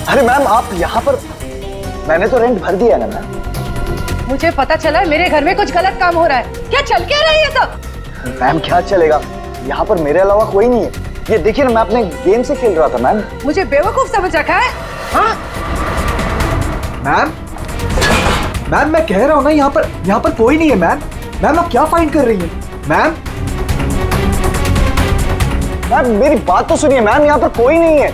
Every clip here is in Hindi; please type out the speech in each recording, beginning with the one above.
अरे मैम आप यहाँ पर, मैंने तो रेंट भर दिया है ना मैम। मुझे पता चला मेरे घर में कुछ गलत काम हो रहा है। क्या चल क्या रहा है ये सब? मैम क्या चलेगा, यहाँ पर मेरे अलावा कोई नहीं है। ये देखिए ना, मैं अपने गेम से खेल रहा था मैम। मुझे बेवकूफ समझ रखा है? हाँ मैम, मैम मैं कह रहा हूँ ना, यहाँ पर कोई नहीं है मैम। मैम आप क्या फाइंड कर रही हैं? मैम मैम मेरी बात तो सुनिए मैम, यहाँ पर कोई नहीं है।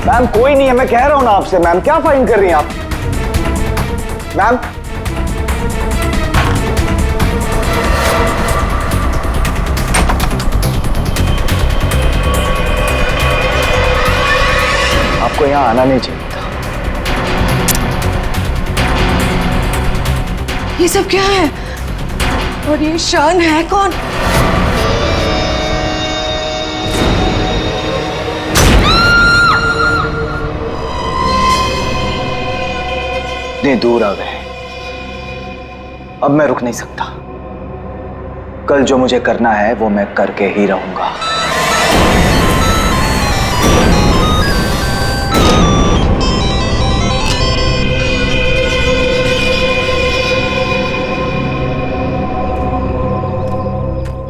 मैम कोई नहीं है, मैं कह रहा हूँ ना आपसे। मैम क्या फाइंड कर रही हैं आप? मैम आपको यहाँ आना नहीं चाहिए था। ये सब क्या है? और ये शान है कौन? इतने दूर आ गए, अब मैं रुक नहीं सकता। कल जो मुझे करना है वो मैं करके ही रहूंगा।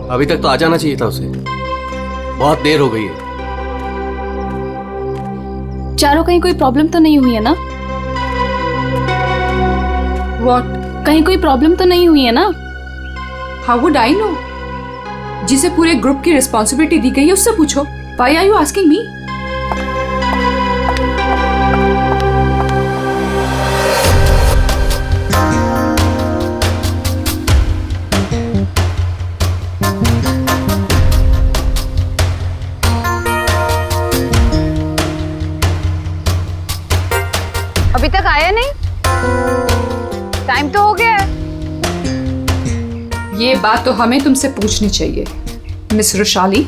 अभी तक तो आ जाना चाहिए था उसे, बहुत देर हो गई है। चारों कहीं कोई प्रॉब्लम तो नहीं हुई है ना? What? कहीं कोई प्रॉब्लम तो नहीं हुई है ना? How would I know? जिसे पूरे ग्रुप की रिस्पॉन्सिबिलिटी दी गई है उससे पूछो। Why are you asking me? अभी तक आया नहीं? टाइम तो हो गया है। ये बात तो हमें तुमसे पूछनी चाहिए, मिस रुशाली।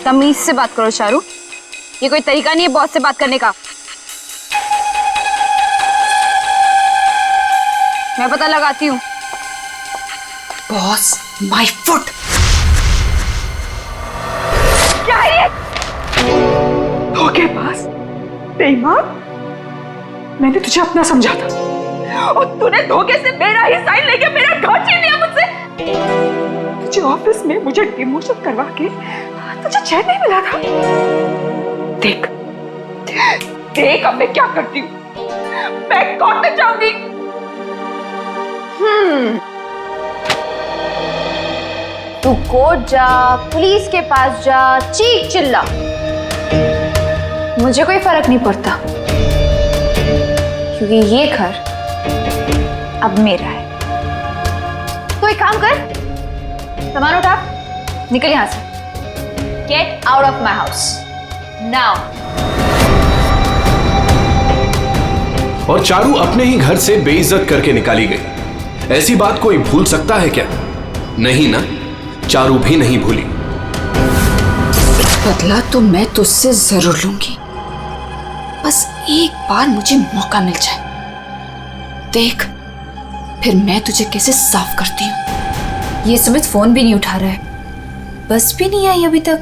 तमीज से बात करो चारू, ये कोई तरीका नहीं है बॉस से बात करने का। मैं पता लगाती हूँ। Boss, my foot. क्या है ये? धोखेबाज, बेईमान। मैंने तुझे अपना समझा था और तूने धोखे से मेरा ही साइन लेके मेरा घर छीन लिया मुझसे। तुझे ऑफिस में मुझे डिमोशन करवा के तुझे चैन नहीं मिला था। देख देख अब मैं क्या करती हूँ। मैं कोर्ट में जाऊंगी। तू कोर्ट जा, पुलिस के पास जा, चीख चिल्ला, मुझे कोई फर्क नहीं पड़ता, क्योंकि ये घर अब मेरा है। तो एक काम कर, सामान उठा, निकल यहां से। Get out of my house now. और चारू अपने ही घर से बेइज्जत करके निकाली गई। ऐसी बात कोई भूल सकता है क्या? नहीं ना, चारू भी नहीं भूली। बदला तो मैं तुझसे जरूर लूंगी, बस एक बार मुझे मौका मिल जाए। देख फिर मैं तुझे कैसे साफ करती हूँ। ये सुमित फोन भी नहीं उठा रहा है, बस भी नहीं आई अभी तक।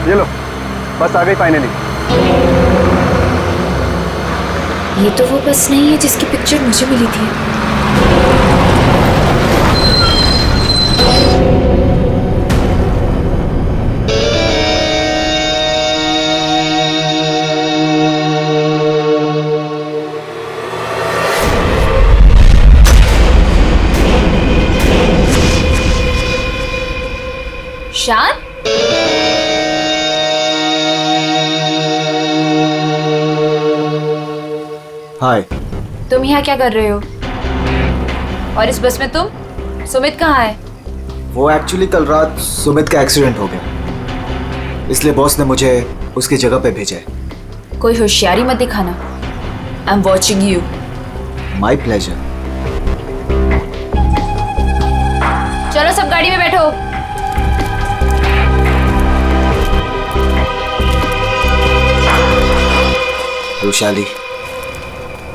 ये लो, बस आ गई फाइनली। ये तो वो बस नहीं है जिसकी पिक्चर मुझे मिली थी। शान, हाय। तुम यहाँ क्या कर रहे हो? और इस बस में तुम? सुमित कहाँ है? वो एक्चुअली कल रात सुमित का एक्सीडेंट हो गया, इसलिए बॉस ने मुझे उसकी जगह पे भेजा है। कोई होशियारी मत दिखाना। I am watching you. My pleasure. चलो सब गाड़ी में बैठो। वैशाली,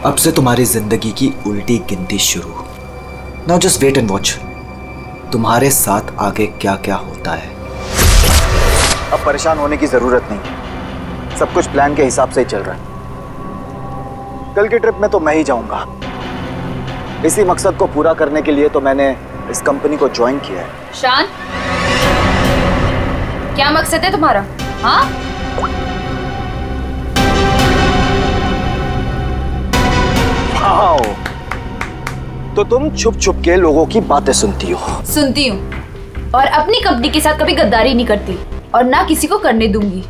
अब से तुम्हारी जिंदगी की उल्टी गिनती शुरू। Now just wait and watch तुम्हारे साथ आगे क्या क्या होता है। अब परेशान होने की जरूरत नहीं, सब कुछ प्लान के हिसाब से ही चल रहा है। कल की ट्रिप में तो मैं ही जाऊंगा। इसी मकसद को पूरा करने के लिए तो मैंने इस कंपनी को ज्वाइन किया है। शान, क्या मकसद है तुम्हारा? हाँ, वाओ, तो तुम छुप छुप के लोगों की बातें सुनती हो? सुनती हूँ, और अपनी कंपनी के साथ कभी गद्दारी नहीं करती और ना किसी को करने दूंगी।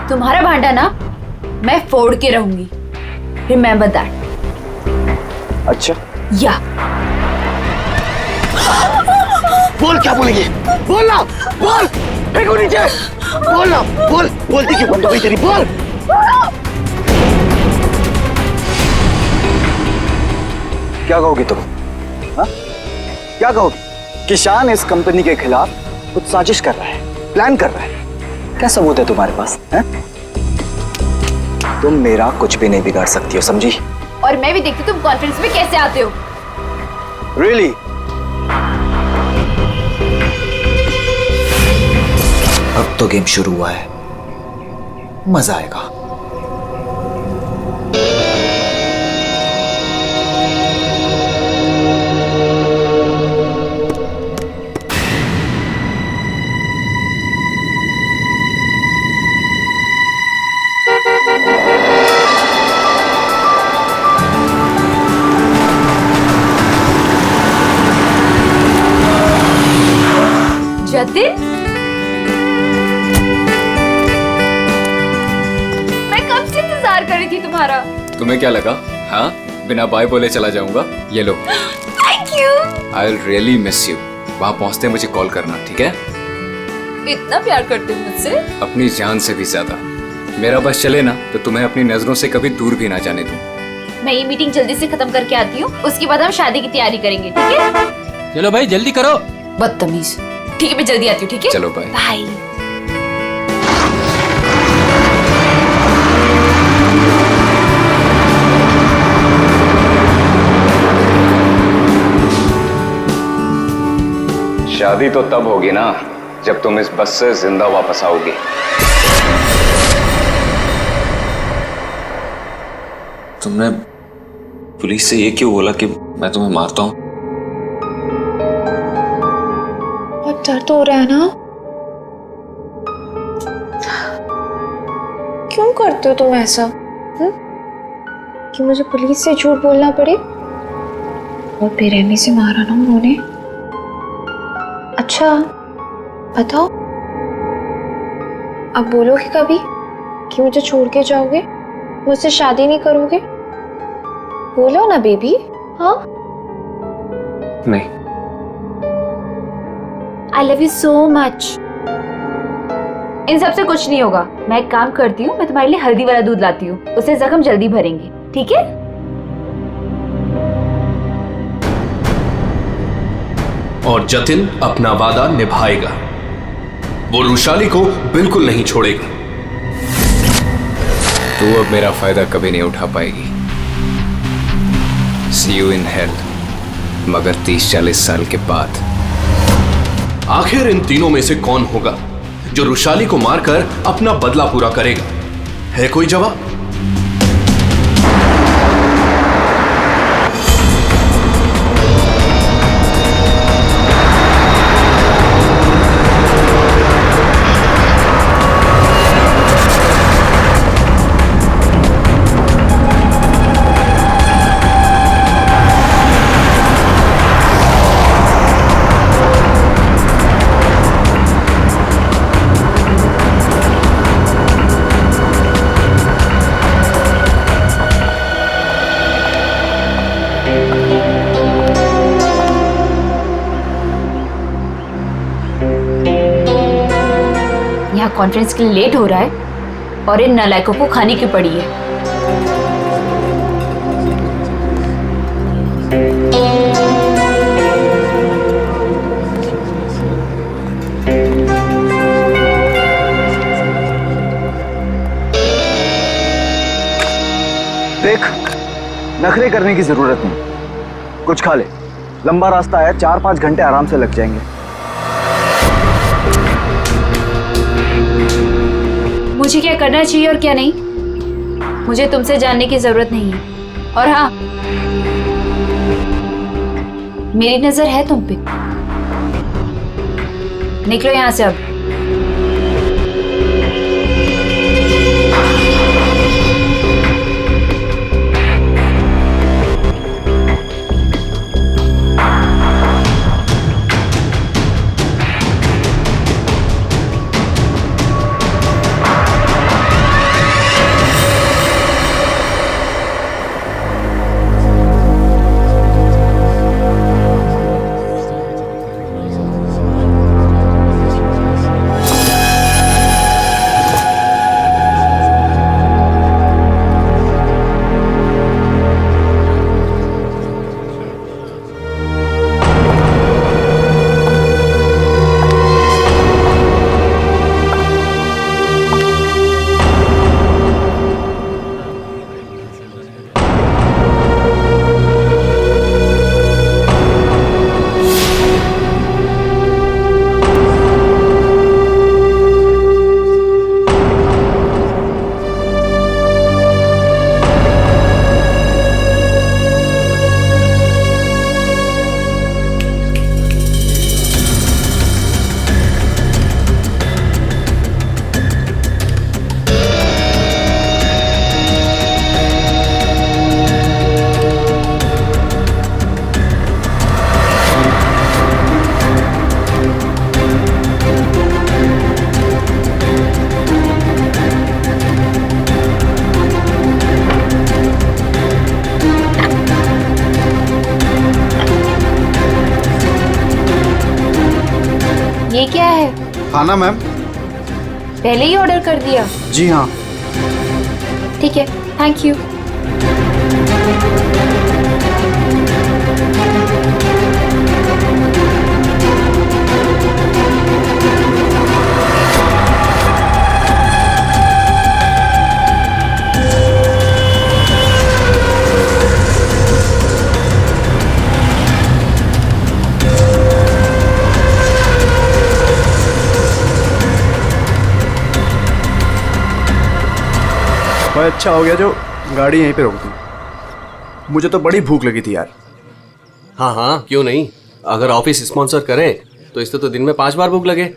तुम्हारा भांडा ना मैं फोड़ के रहूंगी। Remember that. अच्छा, या बोल क्या बोलेगी? बोल ना, बोल, फेंको नीचे, बोल ना, बोल, बोलती क्यों बंद हो गई तेरी? बोल। क्या कहोगी तुम? हाँ? क्या कहोगी? कि शान इस कंपनी के खिलाफ कुछ साजिश कर रहा है, प्लान कर रहा है। क्या सबूत है तुम्हारे पास? है? तुम मेरा कुछ भी नहीं बिगाड़ सकती हो, समझी? और मैं भी देखती तुम कॉन्फ्रेंस में कैसे आते हो। Really? अब तो गेम शुरू हुआ है, मजा आएगा। जतिन, मैं कब से इंतजार कर रही थी तुम्हारा। तुम्हें क्या लगा? हाँ, बिना बाय बोले चला जाऊंगा? ये लो। Thank you. I will really miss you. वहाँ पहुँचते मुझे कॉल करना, ठीक है? इतना प्यार करते हो मुझसे? अपनी जान से भी ज्यादा। मेरा बस चले ना तो तुम्हें अपनी नजरों से कभी दूर भी ना जाने दूं। मैं ये मीटिंग जल्दी से खत्म करके आती हूँ, उसके बाद हम शादी की तैयारी करेंगे, ठीक है? चलो भाई जल्दी करो। बदतमीज। ठीक है, मैं जल्दी आती हूँ, ठीक है? चलो बाय। बाय। शादी तो तब होगी ना जब तुम इस बस से जिंदा वापस आओगी। तुमने पुलिस से ये क्यों बोला कि मैं तुम्हें मारता हूँ? बहुत डर तो हो रहा है ना? क्यों करते हो तुम ऐसा? कि मुझे पुलिस से झूठ बोलना पड़े? और बेरहमी से मारा ना उन्होंने। अच्छा बताओ, अब बोलोगे कभी कि मुझे छोड़ के जाओगे, मुझसे शादी नहीं करोगे? बोलो ना बेबी। हाँ, नहीं। I love you so much। इन सब से कुछ नहीं होगा। मैं एक काम करती हूँ, मैं तुम्हारे लिए हल्दी वाला दूध लाती हूँ, उससे जख्म जल्दी भरेंगे, ठीक है? और जतिन अपना वादा निभाएगा। वो रुशाली को बिल्कुल नहीं छोड़ेगा। तू अब मेरा फायदा कभी नहीं उठा पाएगी। See you in hell, मगर 30-40 साल के बाद। आखिर इन तीनों में से कौन होगा जो रुशाली को मारकर अपना बदला पूरा करेगा? है कोई जवाब? यहाँ कॉन्फ्रेंस के लिए लेट हो रहा है और इन नालायकों को खाने की पड़ी है। नखरे करने की जरूरत नहीं, कुछ खा ले। लंबा रास्ता है, 4-5 घंटे आराम से लग जाएंगे। मुझे क्या करना चाहिए और क्या नहीं, मुझे तुमसे जानने की जरूरत नहीं है। और हाँ, मेरी नजर है तुम पे। निकलो यहां से अब। ये क्या है? खाना मैम। पहले ही ऑर्डर कर दिया? जी हाँ। ठीक है, थैंक यू। भाई अच्छा हो गया जो गाड़ी यहीं पे रोक दी, मुझे तो बड़ी भूख लगी थी यार। हाँ हाँ, क्यों नहीं। अगर ऑफिस स्पॉन्सर करे तो इससे तो दिन में 5 बार भूख लगे।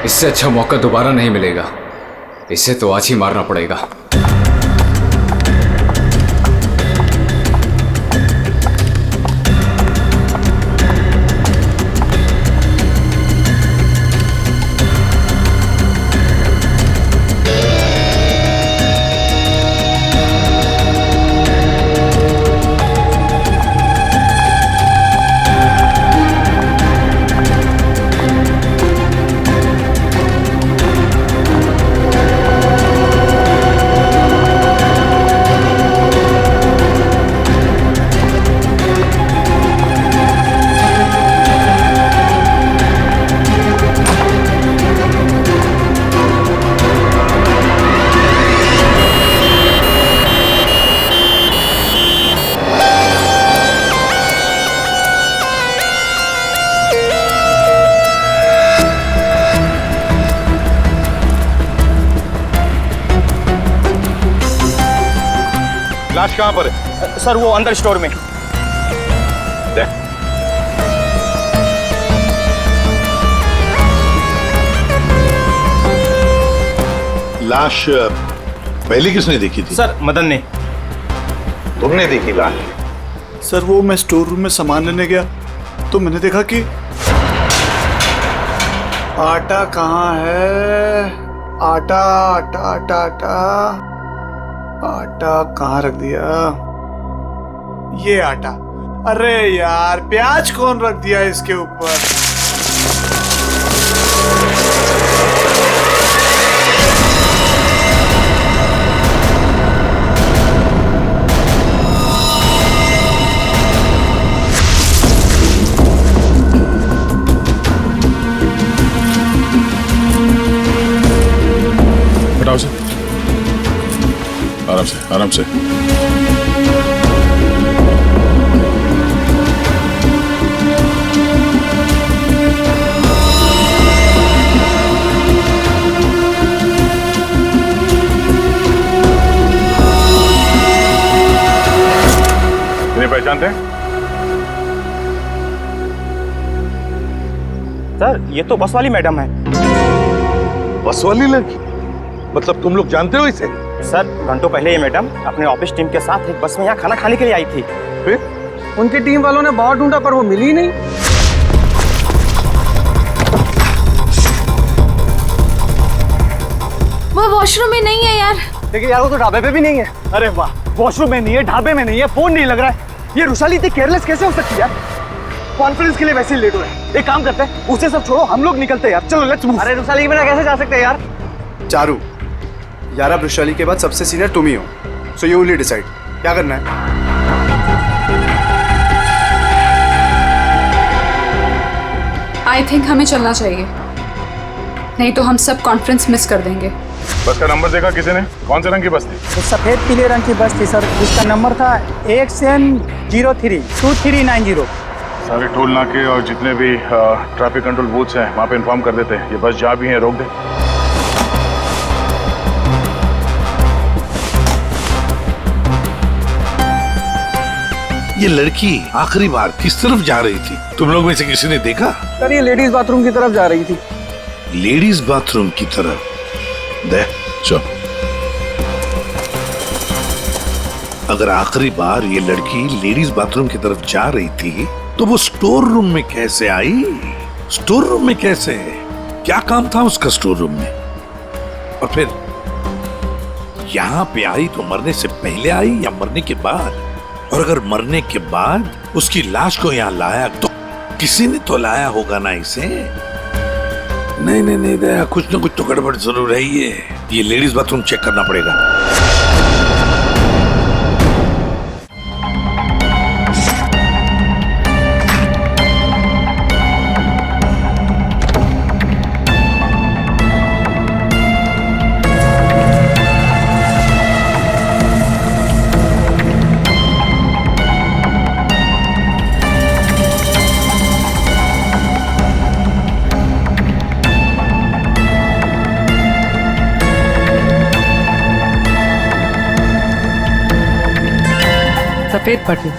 इससे अच्छा मौका दोबारा नहीं मिलेगा, इसे तो आज ही मारना पड़ेगा। लाश कहाँ पर है? सर वो अंदर स्टोर में। लाश पहले किसने देखी थी? सर मदन ने। तुमने देखी लाश? सर वो मैं स्टोर रूम में सामान लेने गया तो मैंने देखा कि आटा कहाँ है? आटा आटा आटा आटा आटा कहाँ रख दिया? ये आटा। अरे यार प्याज कौन रख दिया इसके ऊपर? हटाओ से, आराम से, आराम से। इन्हें पहचानते हैं? सर ये तो बस वाली मैडम है। बस वाली लड़की? मतलब तुम लोग जानते हो इसे? सर घंटों पहले ये मैडम अपने ऑफिस टीम के साथ एक बस में यहाँ खाना खाने के लिए आई थी। फिर उनकी टीम वालों ने बहुत ढूंढा पर वो मिली नहीं। वो वॉशरूम में नहीं है यार। देखिए यार वो तो ढाबे पे भी नहीं है। अरे वाह, वॉशरूम में नहीं है, ढाबे में नहीं है, फोन नहीं लग रहा है। ये रुशाली इतनी केयरलेस कैसे हो सकती है यार? कॉन्फ्रेंस के लिए वैसे ही लेट हो रहा है। एक काम करते हैं, उसे सब छोड़ो, हम लोग निकलते हैं यार। चलो लेट्स मूव। अरे रुशाली के बिना कैसे जा सकते हैं यार? चारू यार, अब वृषाली के बाद सबसे सीनियर तुम ही हो, सो यू विल डिसाइड क्या करना है। आई थिंक हमें चलना चाहिए, नहीं तो हम सब कॉन्फ्रेंस मिस कर देंगे। बस का नंबर देखा किसी ने? कौन से रंग की बस थी? सफेद पीले रंग की बस थी सर, जिसका नंबर था XN03 2390। सारे टोल नाके और जितने भी ट्रैफिक कंट्रोल बूथ्स हैं वहाँ पे इन्फॉर्म कर देते हैं। ये बस जहाँ भी है रोक दे। ये लड़की आखिरी बार किस तरफ जा रही थी? तुम लोग में से किसी ने देखा? सर ये लेडीज बाथरूम की तरफ जा रही थी। लेडीज बाथरूम की तरफ? दे चल। अगर आखिरी बार ये लड़की लेडीज बाथरूम की तरफ जा रही थी तो वो स्टोर रूम में कैसे आई? स्टोर रूम में कैसे? क्या काम था उसका स्टोर रूम में? और फिर यहाँ पे आई तो मरने से पहले आई या मरने के बाद? और अगर मरने के बाद उसकी लाश को यहाँ लाया तो किसी ने तो लाया होगा ना इसे? नहीं नहीं नहीं दया, कुछ ना कुछ तो गड़बड़ जरूर है। ये लेडीज बाथरूम चेक करना पड़ेगा। सफेद बटन,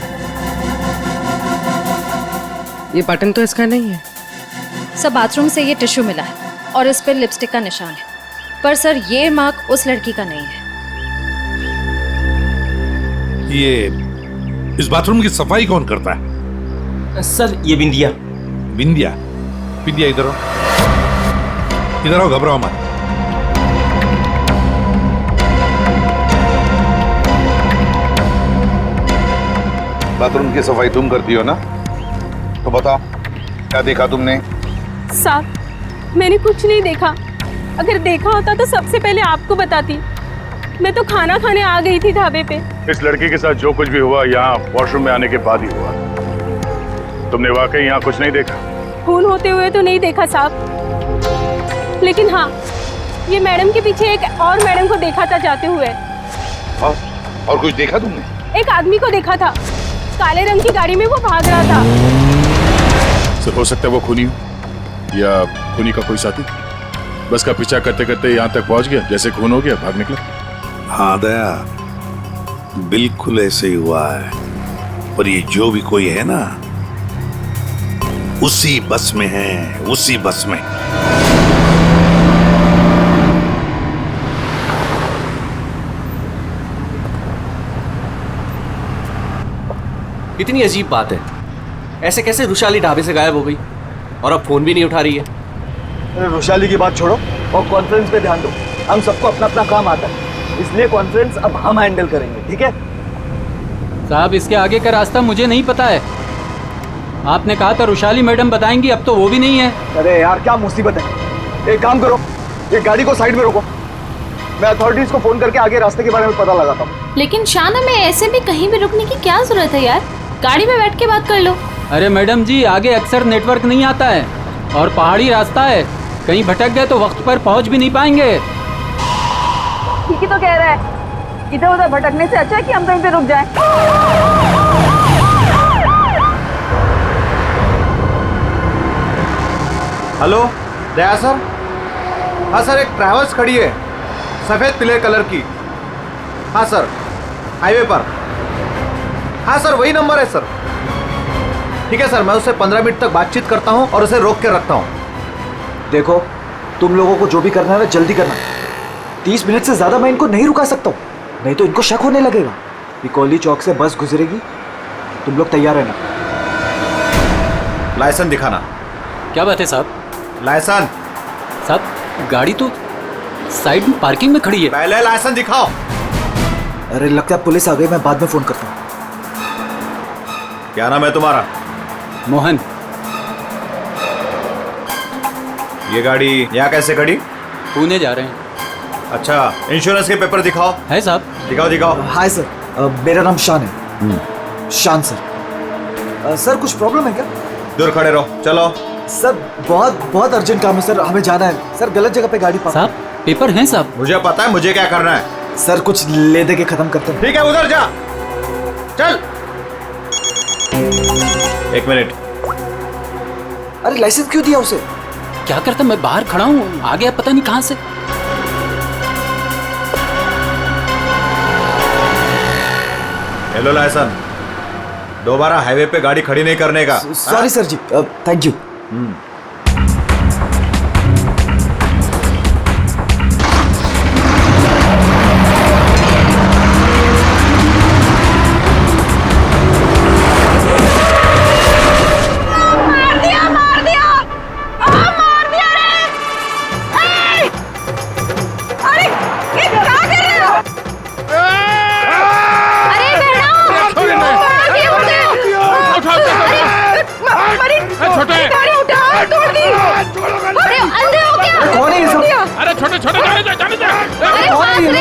ये बटन तो इसका नहीं है। सर बाथरूम से ये टिश्यू मिला है और इस पर लिपस्टिक का निशान है, पर सर ये मार्क उस लड़की का नहीं है। ये इस बाथरूम की सफाई कौन करता है? सर ये बिंदिया। बिंदिया? बिंदिया इधर आओ, इधर आओ, घबराओ मत। बाथरूम की सफाई तुम करती हो ना? तो बताओ क्या देखा तुमने? साहब मैंने कुछ नहीं देखा। अगर देखा होता तो सबसे पहले आपको बताती। मैं तो खाना खाने आ गई थी ढाबे पे। इस लड़की के साथ जो कुछ भी हुआ यहाँ वॉशरूम में आने के बाद ही हुआ। तुमने वाकई यहाँ कुछ नहीं देखा? खून होते हुए तो नहीं देखा साहब, लेकिन हाँ ये मैडम के पीछे एक और मैडम को देखा था जाते हुए। और कुछ देखा तुमने? एक आदमी को देखा था, काले रंग की गाड़ी में वो भाग रहा था। सर हो सकता है वो खूनी हो या खूनी का कोई साथी। बस का पीछा करते करते यहाँ तक पहुँच गया, जैसे खून हो गया भाग निकला। हाँ दया, बिल्कुल ऐसे ही हुआ है। पर ये जो भी कोई है ना, उसी बस में है, उसी बस में। इतनी अजीब बात है, ऐसे कैसे रुशाली ढाबे से गायब हो गई और अब फोन भी नहीं उठा रही है? अरे रुशाली की बात छोड़ो और कॉन्फ्रेंस पे ध्यान दो। हम सबको अपना अपना काम आता है, इसलिए कॉन्फ्रेंस अब हम हैंडल करेंगे, ठीक है? साहब इसके आगे का रास्ता मुझे नहीं पता है। आपने कहा था रुशाली मैडम बताएंगी, अब तो वो भी नहीं है। अरे यार क्या मुसीबत है। एक काम करो, ये गाड़ी को साइड में रोको, मैं अथॉरिटीज को फोन करके आगे रास्ते के बारे में पता लगाता हूँ। लेकिन शान, हमें ऐसे भी कहीं भी रुकने की क्या जरूरत है यार? गाड़ी में बैठ के बात कर लो। अरे मैडम जी, आगे अक्सर नेटवर्क नहीं आता है और पहाड़ी रास्ता है, कहीं भटक गए तो वक्त पर पहुंच भी नहीं पाएंगे। ठीक ही तो कह रहा है, इधर उधर भटकने से अच्छा है कि हम कहीं पे रुक जाएं। हेलो दया सर। हाँ सर, एक ट्रैवल्स खड़ी है सफेद पीले कलर की। हाँ सर, हाईवे पर। हाँ सर, वही नंबर है सर। ठीक है सर, मैं उससे 15 मिनट तक बातचीत करता हूँ और उसे रोक के रखता हूँ। देखो, तुम लोगों को जो भी करना है ना जल्दी करना। 30 मिनट से ज्यादा मैं इनको नहीं रुका सकता हूँ, नहीं तो इनको शक होने लगेगा। पिकोली चौक से बस गुजरेगी, तुम लोग तैयार रहना। लाइसेंस दिखाना। क्या बात है साहब? लाइसेंस साहब, गाड़ी तो साइड में पार्किंग में खड़ी है। पहले लाइसेंस दिखाओ। अरे लगता है पुलिस आ गई, मैं बाद में फोन करता हूँ। क्या नाम है तुम्हारा? मोहन। ये गाड़ी यहाँ कैसे खड़ी? पुणे जा रहे हैं। अच्छा, इंश्योरेंस के पेपर दिखाओ। है साहब। दिखाओ दिखाओ। हाय सर, मेरा नाम शान है। शान सर। सर कुछ प्रॉब्लम है क्या? दूर खड़े रहो, चलो। सर बहुत अर्जेंट काम है सर, हमें जाना है। सर गलत जगह पे गाड़ी पार्क। साहब पेपर हैं साहब। मुझे पता है मुझे क्या करना है। सर कुछ ले दे के खत्म करते हैं। ठीक है, उधर जा। चल। 1 मिनट। अरे लाइसेंस क्यों दिया उसे? क्या करता, मैं बाहर खड़ा हूँ, आ गया पता नहीं कहाँ से। हेलो लाइसेंस, दोबारा हाईवे पे गाड़ी खड़ी नहीं करने का। Sorry sir ji, thank you.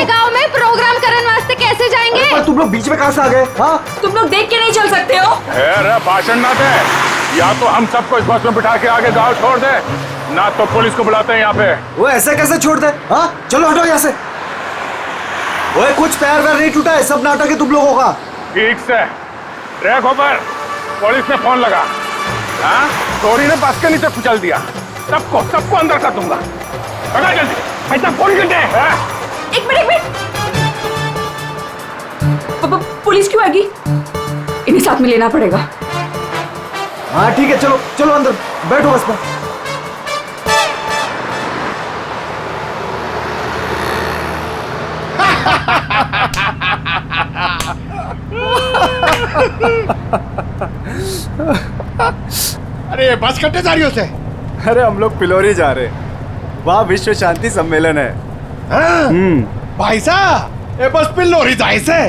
गांव में प्रोग्राम करने वास्ते कैसे जाएंगे? पर तुम लोग बीच में कहां से आ गए? हाँ, तुम लोग देख के नहीं चल सकते हो? भाषण ना दे, या तो हम सबको इस बस में बिठा के आगे गांव छोड़ दे, ना तो पुलिस को बुलाते हैं यहाँ पे। वो ऐसे कैसे छोड़ दे? हाँ चलो हटो यहाँ से। वो कुछ पैर वैर नहीं टूटा है, सब नाटक है तुम लोगों का। ठीक से ट्रैक ऊपर, पुलिस ने फोन लगा। हाँ, चोरी ने बस के नीचे कुचल दिया। सबको अंदर कर दूंगा। पकड़ जल्दी, पैसा फोन कर दे। एक मिनट। पुलिस क्यों आएगी? इन्हें साथ में लेना पड़ेगा। हाँ ठीक है, चलो चलो अंदर बैठो बस में। अरे बस कट्टे जा रही हो से? अरे हम लोग पिलोरी जा रहे हैं, वहाँ विश्व शांति सम्मेलन है। भाई साहब, ये बस पिलोरी जाए से?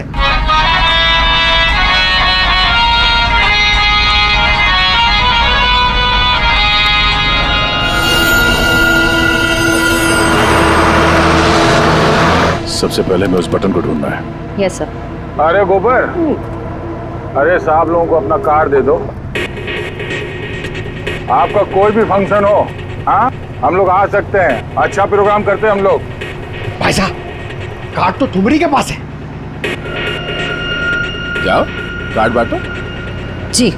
सबसे पहले मैं उस बटन को ढूंढना है। Yes sir. अरे गोबर, अरे साहब लोगों को अपना कार्ड दे दो। आपका कोई भी फंक्शन हो, हाँ, हम लोग आ सकते हैं। अच्छा प्रोग्राम करते हैं हम लोग। भाई साहब, कार्ड तो तुम्हारी के पास है। जाओ कार्ड बांटो। जी।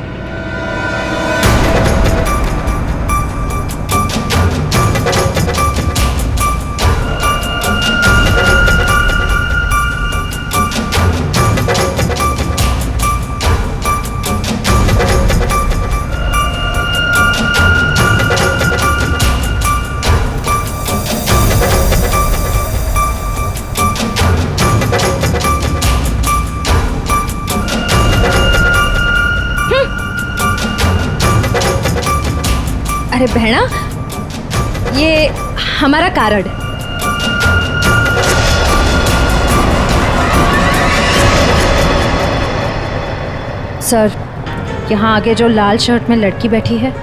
अरे बहना, ये हमारा कार्ड। सर, यहाँ आगे जो लाल शर्ट में लड़की बैठी है,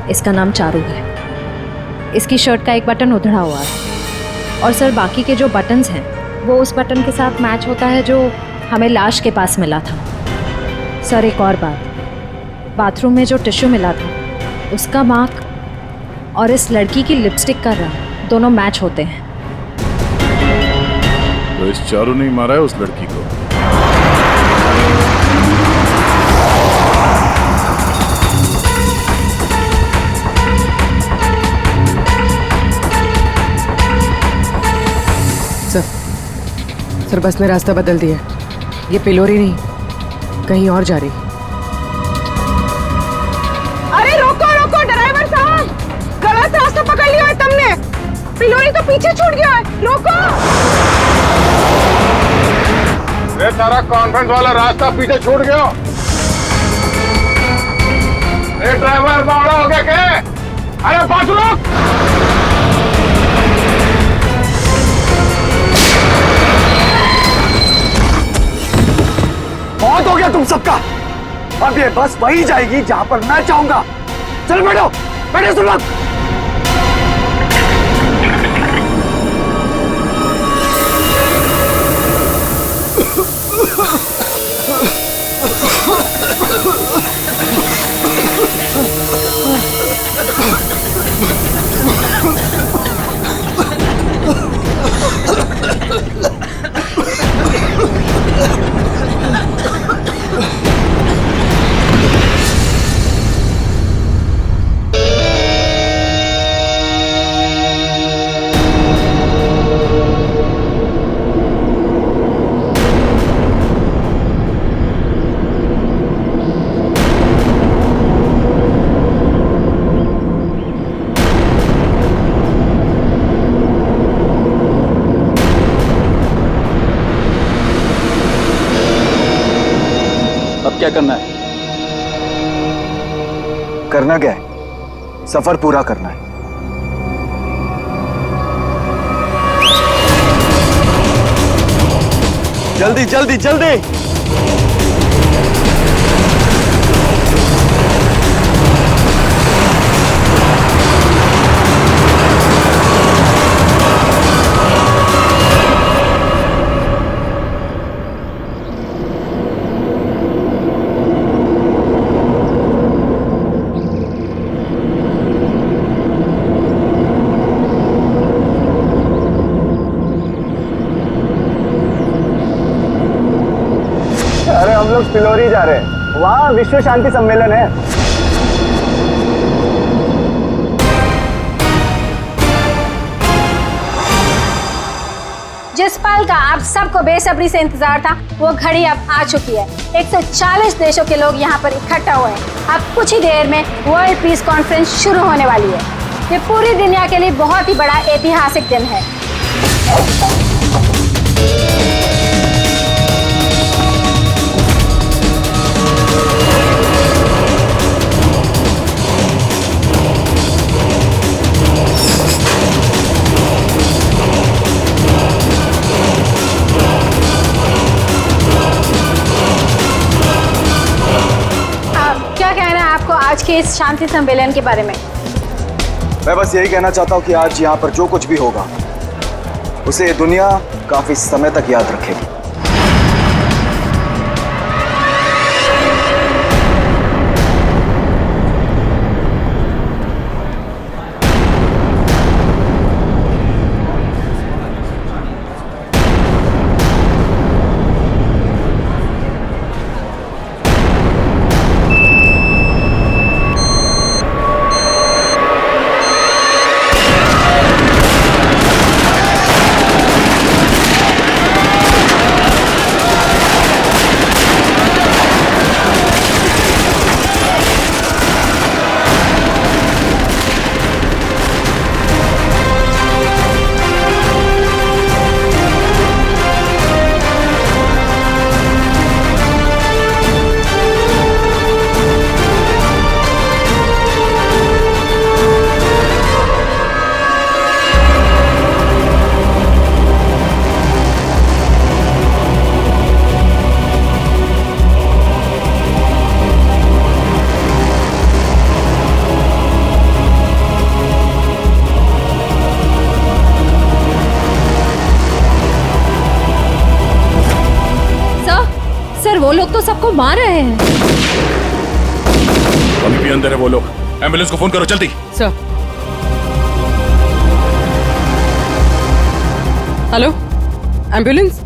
इसका नाम चारू है। इसकी शर्ट का एक बटन उधड़ा हुआ है और सर बाकी के जो बटन्स हैं वो उस बटन के साथ मैच होता है जो हमें लाश के पास मिला था। सर एक और बात, बाथरूम में जो टिश्यू मिला था उसका मार्क और इस लड़की की लिपस्टिक का रंग दोनों मैच होते हैं। तो इस चारू ने मारा है उस लड़की को। सर बस ने रास्ता बदल दिया। ये पिलोरी नहीं, कहीं और जा रही। अरे रोको रोको ड्राइवर साहब, गलत रास्ता पकड़ लिया है तुमने। पिलोरी तो पीछे छूट गया है, रोको। ये सारा कॉन्फ्रेंस वाला रास्ता पीछे छूट गया। ये ड्राइवर बावड़ा हो गया क्या? अरे बस रुक। बहुत हो गया तुम सबका। अब ये बस वही जाएगी जहां पर मैं चाहूंगा। चलो बैठो, बैठो सब लोग। क्या करना है? करना क्या है? सफर पूरा करना है। जल्दी जल्दी जल्दी। हम लोग पिलोरी जा रहे हैं, वहाँ विश्व शांति सम्मेलन है। जिस पल का आप सबको बेसब्री से इंतजार था, वो घड़ी अब आ चुकी है। 140 देशों के लोग यहाँ पर इकट्ठा हुए हैं। अब कुछ ही देर में वर्ल्ड पीस कॉन्फ्रेंस शुरू होने वाली है। ये पूरी दुनिया के लिए बहुत ही बड़ा ऐतिहासिक दिन है। आज के इस शांति सम्मेलन के बारे में मैं बस यही कहना चाहता हूँ कि आज यहाँ पर जो कुछ भी होगा उसे दुनिया काफी समय तक याद रखेगी। वो लोग तो सबको मार रहे हैं। अभी भी अंदर है वो लोग। एम्बुलेंस को फोन करो जल्दी। सर। Hello, ambulance.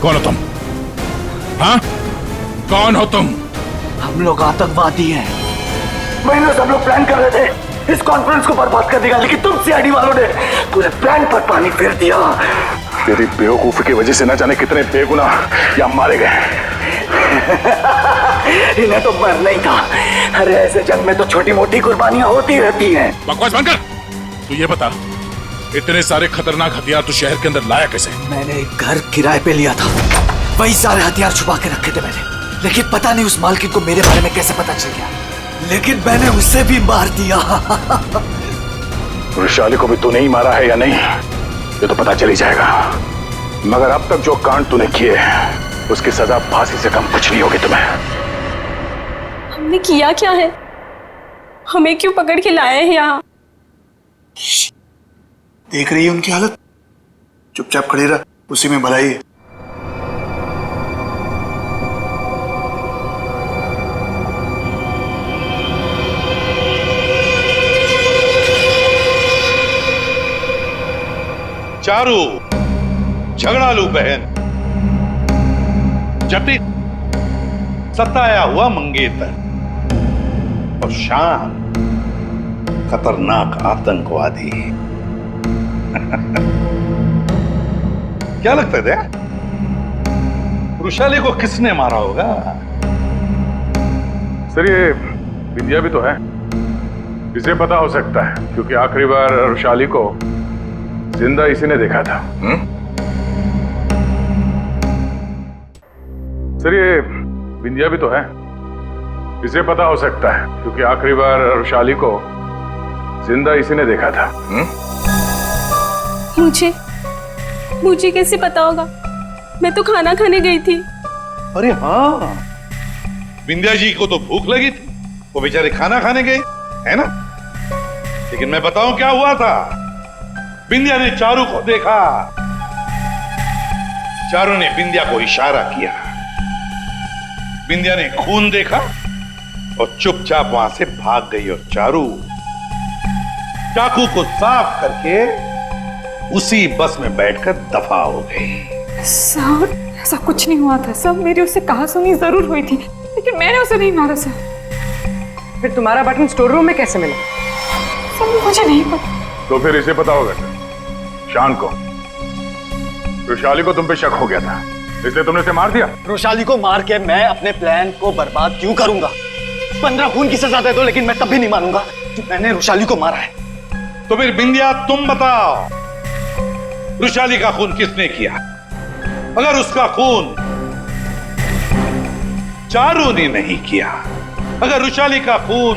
कौन हो तुम? हाँ, कौन हो तुम? हम लोग आतंकवादी हैं। महीनों से हम लोग प्लान कर रहे थे इस कॉन्फ्रेंस को बर्बाद कर देगा, लेकिन तुम सीआईडी वालों ने पूरे प्लान पर पानी फेर दिया। तेरी बेवकूफी की वजह से न जाने कितने बेगुनाह यहाँ मारे गए। इन्हें तो मरना ही था। अरे ऐसे जंग में तो छोटी मोटी कुर्बानियां होती रहती हैं। बकवास बंद कर। तू ये बता, इतने सारे खतरनाक हथियार तू शहर के अंदर लाया कैसे? मैंने एक घर किराए पे लिया था, वही सारे हथियार छुपा के रखे थे मैंने। लेकिन पता नहीं उस मालकिन को मेरे बारे में कैसे पता चल गया, लेकिन मैंने उसे भी मार दिया। वैशाली को भी तूने ही मारा है या नहीं, ये तो पता चल ही जाएगा। मगर अब तक जो कांड तूने किए उसकी सजा फांसी से कम कुछ नहीं होगी तुम्हें। हमने किया क्या है? हमें क्यों पकड़ के लाए हैं यहाँ? देख रही है उनकी हालत, चुपचाप खड़ी रह, उसी में भलाई है। चारू, झगड़ालू बहन, जटिल सताया हुआ मंगेतर और शान खतरनाक आतंकवादी। क्या लगता है वृषाली को किसने मारा होगा? सर ये विद्या भी तो है, इसे पता हो सकता है क्योंकि आखिरी बार वृषाली को जिंदा इसी ने देखा था। सर ये बिंदिया भी तो है, इसे पता हो सकता है क्योंकि आखिरी बार रुशाली को जिंदा इसी ने देखा था। मुझे कैसे पता होगा? मैं तो खाना खाने गई थी। अरे हाँ, बिंदिया जी को तो भूख लगी थी, वो बेचारे खाना खाने गए, है ना? लेकिन मैं बताऊं क्या हुआ था। बिंदिया ने चारू को देखा, चारू ने बिंदिया को इशारा किया, बिंदिया ने खून देखा और चुपचाप वहां से भाग गई और चारू चाकू को साफ करके उसी बस में बैठकर दफा हो गई। सर ऐसा कुछ नहीं हुआ था सर, मेरी उससे कहासुनी जरूर हुई थी लेकिन मैंने उसे नहीं मारा सर। फिर तुम्हारा बटन स्टोर रूम में कैसे मिला? सर मुझे नहीं पता। तो फिर इसे पता होगा सर, शान को। रुशाली को तुम पे शक हो गया था इसलिए तुमने उसे मार दिया। रुशाली को मार के मैं अपने प्लान को बर्बाद क्यों करूंगा? 15 खून की सजा दे दो लेकिन मैं तब भी नहीं मानूंगा कि मैंने रुशाली को मारा है। तो फिर बिंदिया तुम बताओ, रुशाली का खून किसने किया? अगर उसका खून चारू ने नहीं किया, अगर रुशाली का खून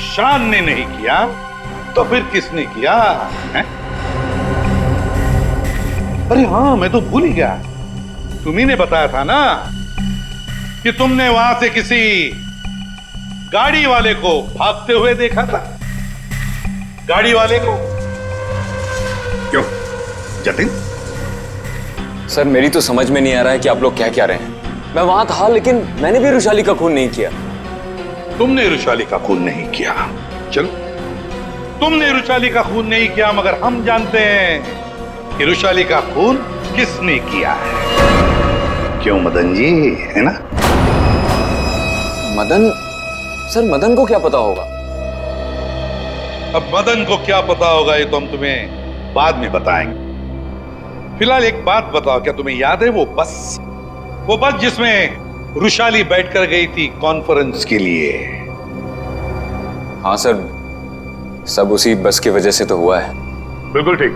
शान ने नहीं किया, तो फिर किसने किया है? अरे हाँ, मैं तो भूल ही गया, तुम्ही ने बताया था ना कि तुमने वहां से किसी गाड़ी वाले को भागते हुए देखा था। गाड़ी वाले को क्यों जतिन? सर मेरी तो समझ में नहीं आ रहा है कि आप लोग क्या रहे हैं। मैं वहां था लेकिन मैंने भी रुशाली का खून नहीं किया। तुमने रुशाली का खून नहीं किया, चलो तुमने रुशाली का खून नहीं किया, मगर हम जानते हैं कि रुशाली का खून किसने किया है। क्यों मदन जी, है ना? मदन? सर मदन को क्या पता होगा? अब मदन को क्या पता होगा ये तो हम तुम्हें बाद में बताएंगे। फिलहाल एक बात बताओ, क्या तुम्हें याद है वो बस जिसमें रुशाली बैठकर गई थी कॉन्फ्रेंस के लिए? हाँ सर, सब उसी बस की वजह से तो हुआ है। बिल्कुल ठीक,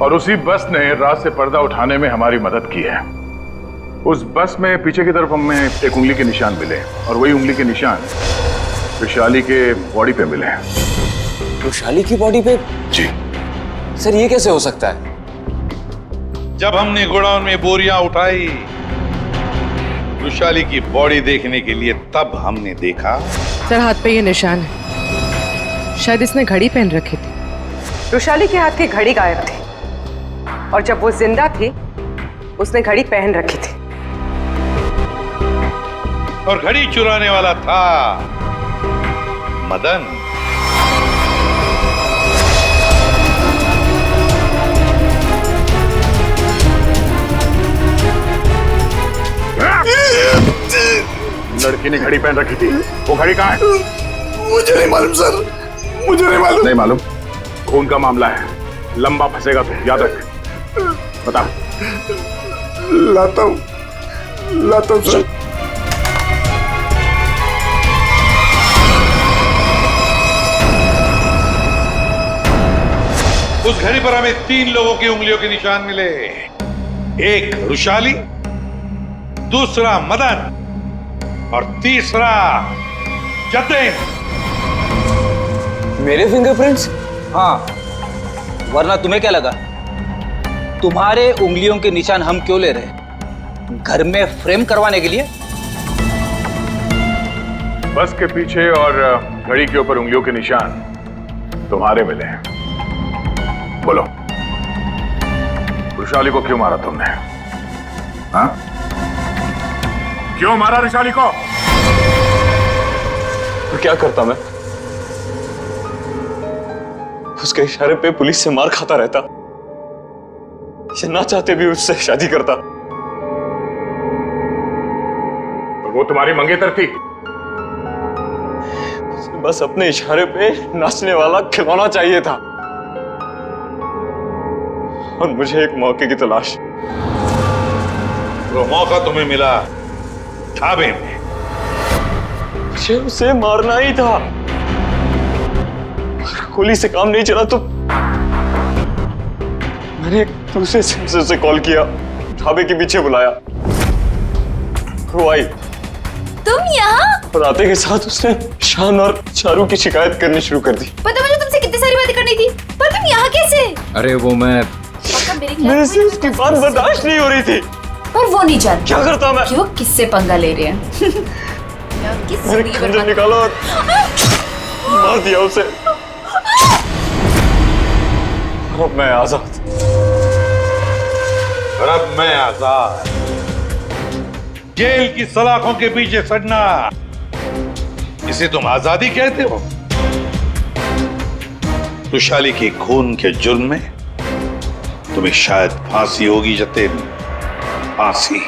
और उसी बस ने रात से पर्दा उठाने में हमारी मदद की है। उस बस में पीछे की तरफ हमें एक उंगली के निशान मिले और वही उंगली के निशान रुशाली के बॉडी पे मिले हैं। रुशाली की बॉडी पे? जी सर, ये कैसे हो सकता है? जब हमने गोडाउन में बोरियां उठाई रुशाली की बॉडी देखने के लिए, तब हमने देखा। सर हाथ पे ये निशान है, शायद इसने घड़ी पहन रखी थी। रुशाली के हाथ की घड़ी गायब थी और जब वो जिंदा थी उसने घड़ी पहन रखी थी। और घड़ी चुराने वाला था मदन। लड़की ने घड़ी पहन रखी थी, वो घड़ी कहाँ है? मुझे नहीं मालूम सर, मुझे नहीं मालूम। नहीं मालूम? खून का मामला है, लंबा फंसेगा तो याद रख। बता। लाता हूं सर। उस घड़ी पर हमें 3 लोगों की उंगलियों के निशान मिले। एक रुशाली, दूसरा मदन और तीसरा जतिन। मेरे फिंगरप्रिंट्स? हाँ, वरना तुम्हें क्या लगा तुम्हारे उंगलियों के निशान हम क्यों ले रहे? घर में फ्रेम करवाने के लिए? बस के पीछे और घड़ी के ऊपर उंगलियों के निशान तुम्हारे मिले हैं। बोलो, रुशाली को क्यों मारा तुमने? हाँ? क्यों मारा रुशाली को? तो क्या करता मैं? उसके इशारे पे पुलिस से मार खाता रहता, या ना चाहते भी उससे शादी करता। तो वो तुम्हारी मंगेतर थी? बस अपने इशारे पे नाचने वाला खिलौना चाहिए था, और मुझे एक मौके की तलाश। वो मौका तुम्हें मिला ढाबे में। मुझे उसे मारना ही था। गोली से काम नहीं चला तो मैंने दूसरे सेंसर से कॉल किया, ढाबे के पीछे बुलाया। वो आई तुम यहाँ? और आते के साथ उसने शान और चारू की शिकायत करनी शुरू कर दी। पता मुझे तुमसे कितनी सारी बातें करनी थी, पर तुम यहाँ कैसे? अरे वो मैं मेरे से उसकी बात बर्दाश्त नहीं हो रही थी। पर वो नहीं जानता क्या करता मैं? कि वो किससे पंगा ले रहे हैं। मैंने खंजर निकाला और मार दिया उसे। अब मैं आजाद। अब मैं आजाद। जेल की सलाखों के पीछे सड़ना, इसे तुम आजादी कहते हो? रुशाली के खून के जुर्म में तुम्हें शायद फांसी होगी जतिन, फांसी।